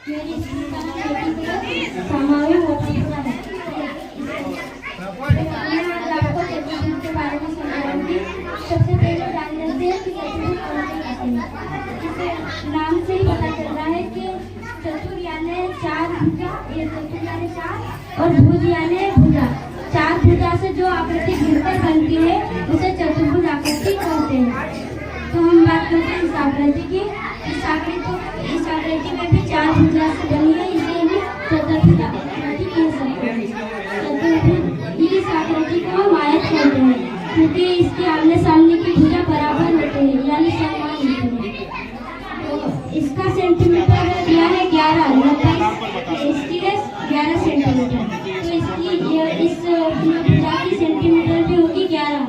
मेरी स्कूल का नाम समारोह होता है। मैं आज आपको चतुर्भुज के बारे में समझाऊंगी। सबसे पहले जान लेते हैं कि चतुर्भुज कौन से कहते हैं। इसे नाम से ही पता चल रहा है कि चतुर यानी चार भुजा, ये चतुर यानी चार और भुज यानी भुजा। चार भुजा से जो आकृति घिरकर बनती है उसे चतुर्भुज आकृति कहते हैं। तो हम बात करते हैं इस आकृति की। इस आकृति में भी चार भुजा से बनी है, इसे हम चतुर्भुज आकृति कह सकते हैं। चतुर्भुज इस आकृति को हम आयत कहते हैं क्योंकि इसके आमने सामने की भुजा बराबर होते हैं यानी समान होते हैं। तो इसका सेंटीमीटर दिया है 11, इसकी है 11 सेंटीमीटर। तो इस भुजा की सेंटीमीटर भी होगी 11।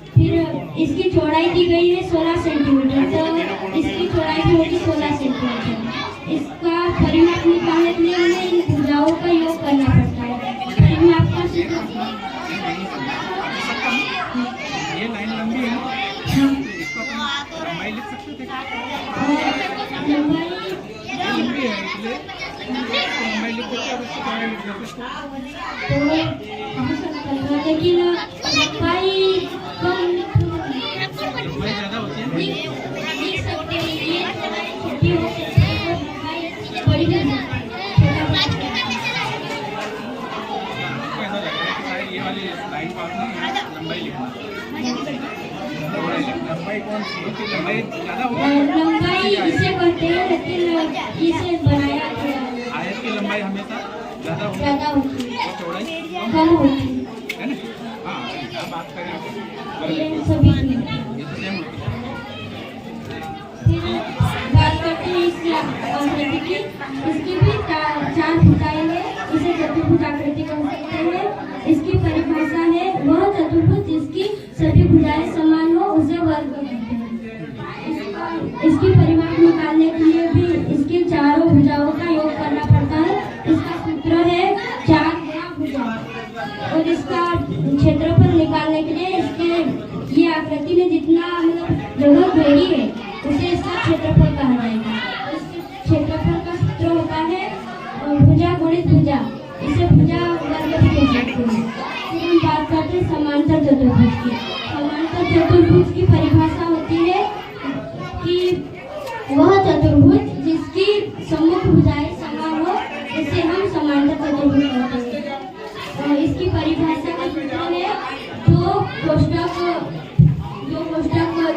फिर इसकी चौड़ाई दी गई है 16 सेंटीमीटर, तो इसकी चौड़ाई भी होगी 16 सेंटीमीटर। इसका परिमाप निकालने के लिए हमें इन भुजाओं का योग करना पड़ता है। परिमाप का ये लाइन लंबी है, इसको लंबाई लिख सकते थे। लंबाई लंबी है इसलिए लंबाई लिख देते और उसको चौड़ाई लिख देते। लेकिन लंबाई कम लंबाई ज़्यादा होती है। लिख सकते हैं, ये छोटी हो सकती है और लंबाई बड़ी हो सकती है। आपको ऐसा लग रहा है कि शायद ये वाली लाइन पास नहीं लंबाई लिखना। लंबाई कौन सी? लंबाई ज़्यादा होगी। लंबाई इसे कहते हैं लेकिन इसे बनाया गया है। आयत की लंबाई हमेशा ज़्यादा होती है और चौड़ाई कम होती है ना। हाँ, क्या बात करें है। ये सभी ये तो सेम होती है। फिर बात करते हैं इसकी आकृति की। इसकी भी चार भुजाएं हैं, इसे चतुर्भुज आकृति कह सकते हैं। इसकी परिभाषा है वह चतुर्भुज जिसकी सभी भुजाएं समान हो उसे वर्ग कहते हैं। इसकी परिमाप निकालने के लिए भी इसकी चारों भुजाओं का योग करना पड़ता है। इसका सूत्र है 4 गुणा भुजा। और इसका क्षेत्रफल निकालने के लिए इसके ये आकृति में जितना मतलब जगह घेरी है उसे इसका क्षेत्रफल कहा जाएगा। इसके क्षेत्रफल का सूत्र होता है भुजा गुणित भुजा, इसे भुजा वर्ग भी कह सकते हैं। फिर हम बात करते हैं समांतर चतुर्भुज की। समांतर चतुर्भुज की परिभाषा होती है कि वह चतुर्भुज जिसकी सम्मुख भुजाएं समान हो इसे हम समांतर चतुर्भुज कहते हैं। और इसकी परिभाषा का सूत्र है दो कोष्ठक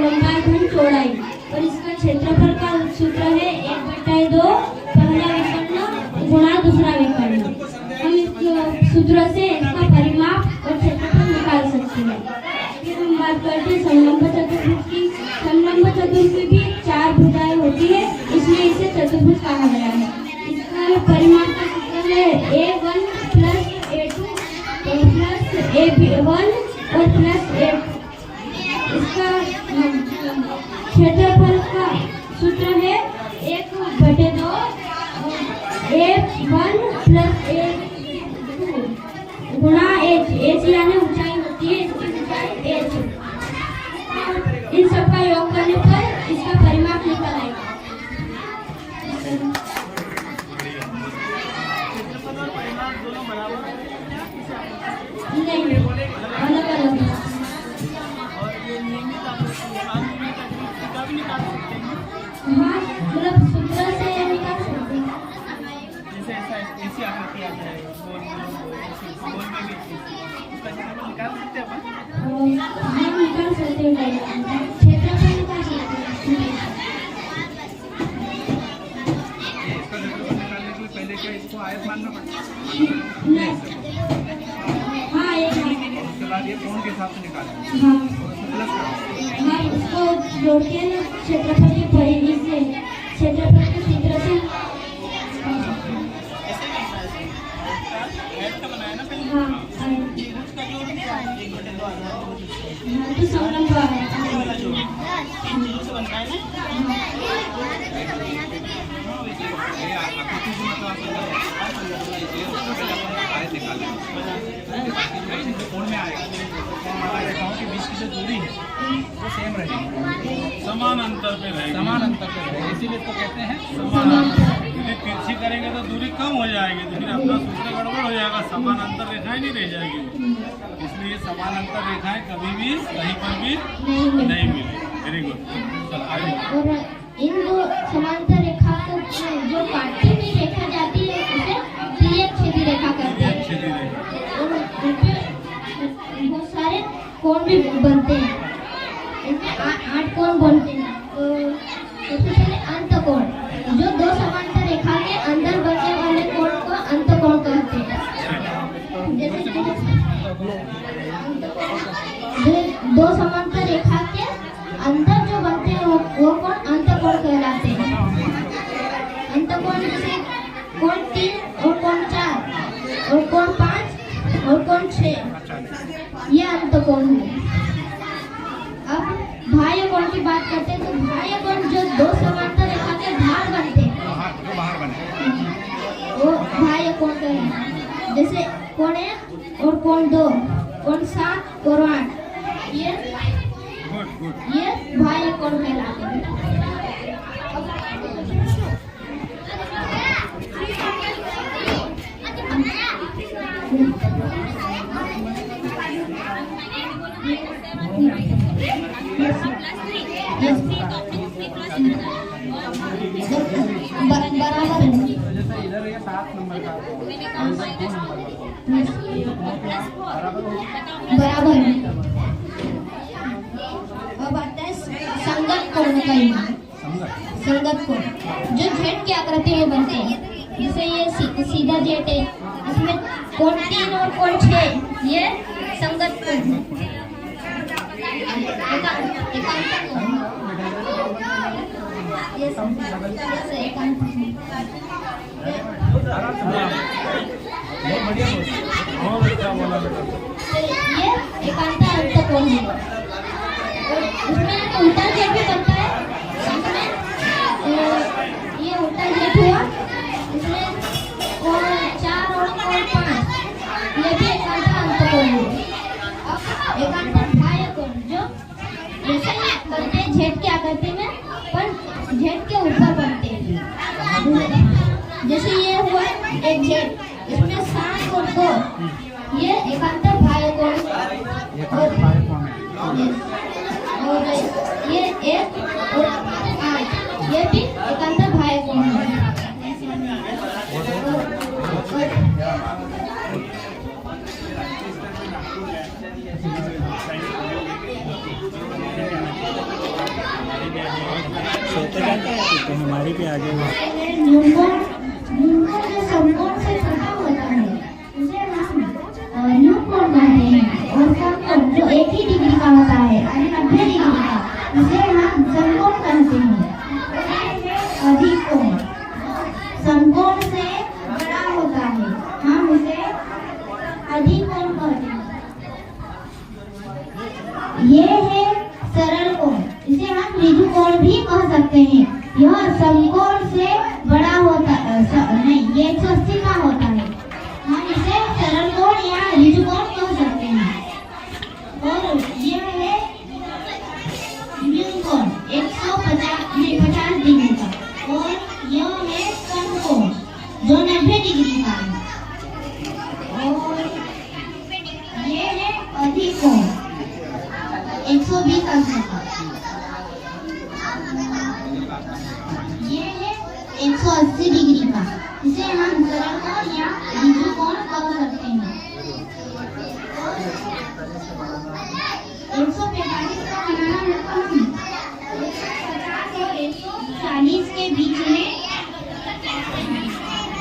लंबाई गुण चौड़ाई। और इसका क्षेत्रफल का सूत्र है 1/2 पहला विकर्ण गुणा दूसरा विकर्ण। हम इस सूत्र से इसका परिमाप और क्षेत्रफल निकाल सकते हैं। फिर हम बात करते हैं समलंब चतुर्भुज की। समलंब चतुर्भुज भी 4 भुजाएं होती है, इसलिए इसे चतुर्भुज कहा गया है। इसका परिमाप का सूत्र है A1 + A2 + A1 और +A2। इसका क्षेत्रफल का सूत्र है 1/2 A1 + A2 गुणा H यानी ऊंचाई होती है, इसकी ऊंचाई H। इन सब का योग करने पर इसका परिमाप निकल आएगा। नहीं, अलग अलग है। हाँ, मतलब सूत्र से निकाल सकते हैं। जैसे ऐसी आकृति आता है गोल में भी उसका क्षेत्रफल निकाल सकते हैं अपन। हम निकाल सकते हैं, क्षेत्रफल निकाल सकते हैं। इसका क्षेत्रफल निकालने के लिए पहले क्या इसको आयत मानना पड़ता है? नहीं, हाँ एक उसके बाद ये कोण के हिसाब से निकालें। हाँ प्लस करो। हाँ, उसको जोड़ के ना क्षेत्रफल के परिधि से क्षेत्रफल के सूत्र से हाँ तो समलंब आ गया। कोण में आएगा रेखाओं के बीच की जो दूरी है वो सेम रहेगी, समान अंतर पे रहेगी, इसीलिए इसको कहते हैं समानांतर। यदि तिरछी करेंगे तो दूरी कम हो जाएगी, तो फिर अपना सूत्र गड़बड़ हो जाएगा, समान अंतर रेखाएं नहीं रह जाएगी। इसलिए समान अंतर रेखाएं कभी भी कहीं पर भी नहीं मिले। वेरी गुड, चलो आगे। और इन दो समांतर रेखा को जो काटती हुई रेखा जाती है उसे तिर्यक छेदी रेखा कहते हैं। छेदी रेखा। और इनपे बहुत सारे कोण भी बनते हैं, इनमें 8 कोण बनते हैं। तो सबसे पहले अंतकोण, जो दो समांतर रेखा के अंदर बनने वाले कोण को अंतकोण कहते हैं। जैसे कि दो समांतर रेखा के अंदर जो बनते हैं वो कोण अंतकोण कहलाते हैं। अंतकोण जैसे कोण 3 और कोण 4 और कोण 5 और कोण 6, ये अंतकोण है। अब बाह्य कोण की बात करते हैं, तो बाह्य कोण जो दो समांतर रेखा के बाहर बनते हैं वो बाह्य कोण कहलाते हैं। जैसे कोण 1 और कोण 2, कोण 7 और 8, ये बाह्य कोण कहलाते हैं। बराबर है। जैसे इधर ये 7 नंबर का बराबर है। अब आता है संगत कोण का योग। संगत कोण जो जेट की आकृति में बनते हैं, जैसे ये सीधा जेट है, इसमें कोण 3 और कोण 6, ये संगत कोण। ये एकांत कोण। बहुत अच्छा बोला बेटा। ये एकांत अंतकोण है। और इसमें उल्टा जेट भी बनता है। इसमें ये उल्टा जेट हुआ, इसमें कोण 4 और कोण 5, ये भी एकांत अंतकोण है। अब एकांत बाह्य कोण जो जैसे बनते हैं जेट की आकृति में, पर जेट के ऊपर बनते हैं। जैसे ये हुआ एक जेट, इसमें 7 और 2, ये एकांत बाह्य कोण। और ये 1 और 8, ये भी एकांत बाह्य कोण है। हमारी भी आगे न्यूकोण जो समकोण से छोटा होता है उसे हम न्यूकोण कहते हैं। और समकोण जो 1 ही डिग्री का होता है, 90 डिग्री का, उसे हम समकोण कहते हैं। अधिक कोण समकोण से बड़ा होता है, हम उसे अधिक कोण कहते हैं। ये है सरल कोण, इसे हम ऋजु कोण भी कह सकते हैं। यह समकोण से बड़ा होता नहीं, ये 180 का होता है, हम इसे सरल कोण या ऋजु कोण कह सकते हैं। और यह है न्यून कोण 50 डिग्री का, और यह है समकोण जो 90 डिग्री का है। और ये है अधिक कोण 120 अंश का। ये है 180 डिग्री का, इसे हम सरल कोण या ऋजु कोण कह सकते हैं। 145 का बनाना है तो हम 150 और 140 के बीच में,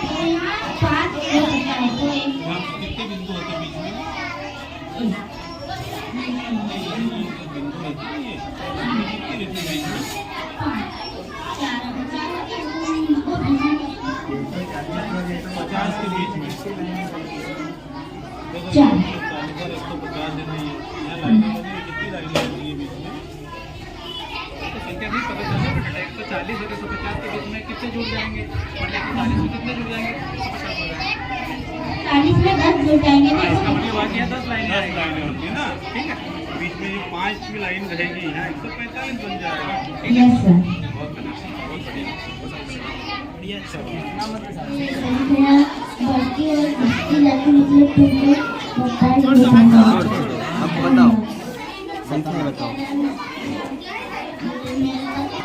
तो यहाँ 5 हो सकता है। तो कितने बिंदु होते बीच में? के बीच में 4 150 नहीं है, यहाँ लाइनें कितनी लाइनें होती है बीच में? तो संख्या भी पता चल रहा है। 140 और 150 के बीच में कितने जुड़ जाएंगे? 140 में कितने जुड़ जाएंगे? 40 में 10 जुड़ जाएंगे ना। इसका मतलब बाकी है 10 लाइनें होती है ना, ठीक है। बीच में जो 5 की लाइन रहेगी, यहाँ 145 बन जाएगा। Yes sir. बहुत बढ़िया। ये अच्छा इतना मतलब संख्या बढ़ती और घटती जाती मतलब तुमको बताया छोड़ दो, जाता छोड़ दो, है। अब बताओ संख्या बताओ।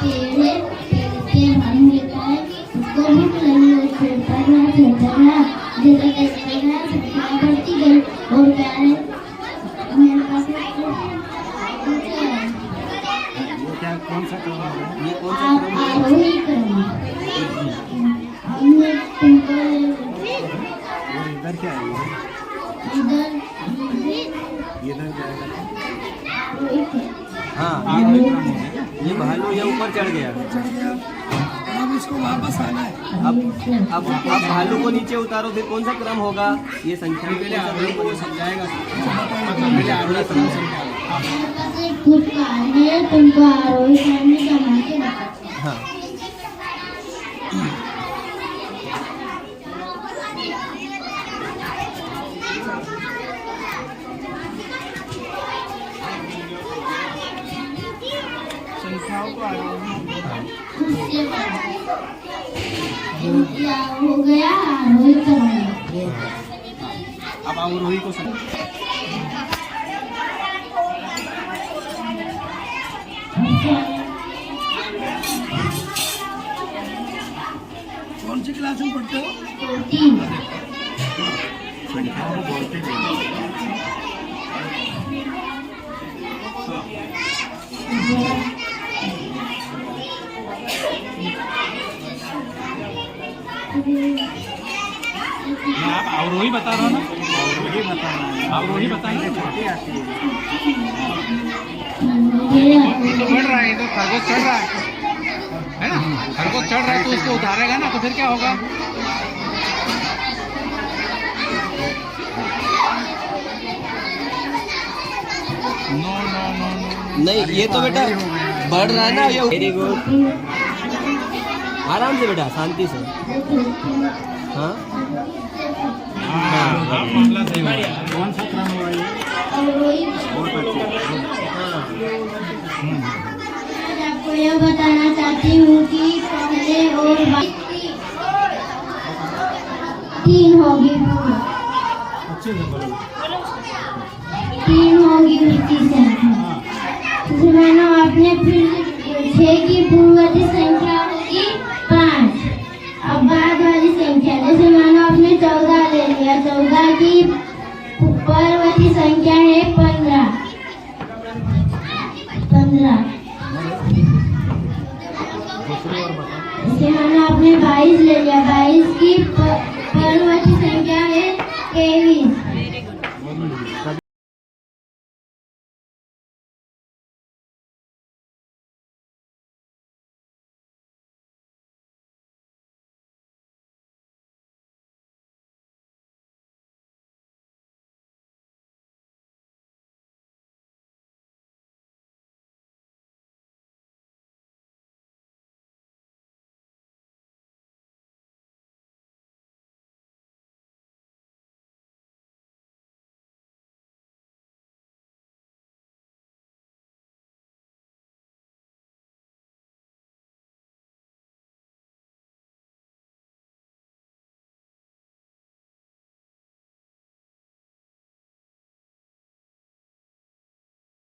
पेड़ है, पेड़ के हम लेता है, उसको भूख लगी और छोड़ता रहा, जैसे देखता रहा, संख्या बढ़ती गई और क्या है मेरे पास क्या कौन सा क्रम है? ये कौन सा आप क्रम है? आरोही क्रम हमने तुमको और इधर क्या है? इधर इधर क्या है? आरोही क्रम हाँ ये भालू ये ऊपर चढ़ गया। अब इसको वापस आना है। अब भालू को नीचे उतारो फिर कौन सा क्रम होगा? ये संख्या पहले आरोही को समझाएगा, पहले आरोही क्रम समझाएगा। मेरे पास एक खुद कार्ड है तुमको आरोही क्रम में जमा के रखा हाँ संख्याओं को आरोही उसके बाद क्या हो गया आरोही क्रम अब आरोही को समझ कौन सी क्लास में पढ़ते हो? 3 संख्याओं को बोलते मैं आप अवरोही बता रहा हूँ ना, अवरोही बता रहा हूँ, अवरोही बताएंगे छोटी आती है। तो बढ़ रहा है, तो खरगोश चढ़ रहा है ना, खरगोश चढ़ रहा है तो उसको उतारेगा ना, तो फिर क्या होगा? नो नो नो नो नहीं ये तो बेटा बढ़ रहा है ना ये। वेरी गुड, आराम से बेटा शांति से। हाँ कौन सा क्रम हुआ ये? बहुत अच्छे। आज आपको यह बताना चाहती हूँ कि पहले और 3 होगी अच्छे से बोलो। 3 होगी उसकी संख्या। तो मैंने आपने फिर 6 की पूर्ववर्ती संख्या होगी 5। अब बाद वाली संख्या जैसे मानो आपने 14 ले लिया, 14 की पूर्ववर्ती संख्या है 15। दूसरी और बताओ। जैसे मानो आपने 22 ले लिया, 22 की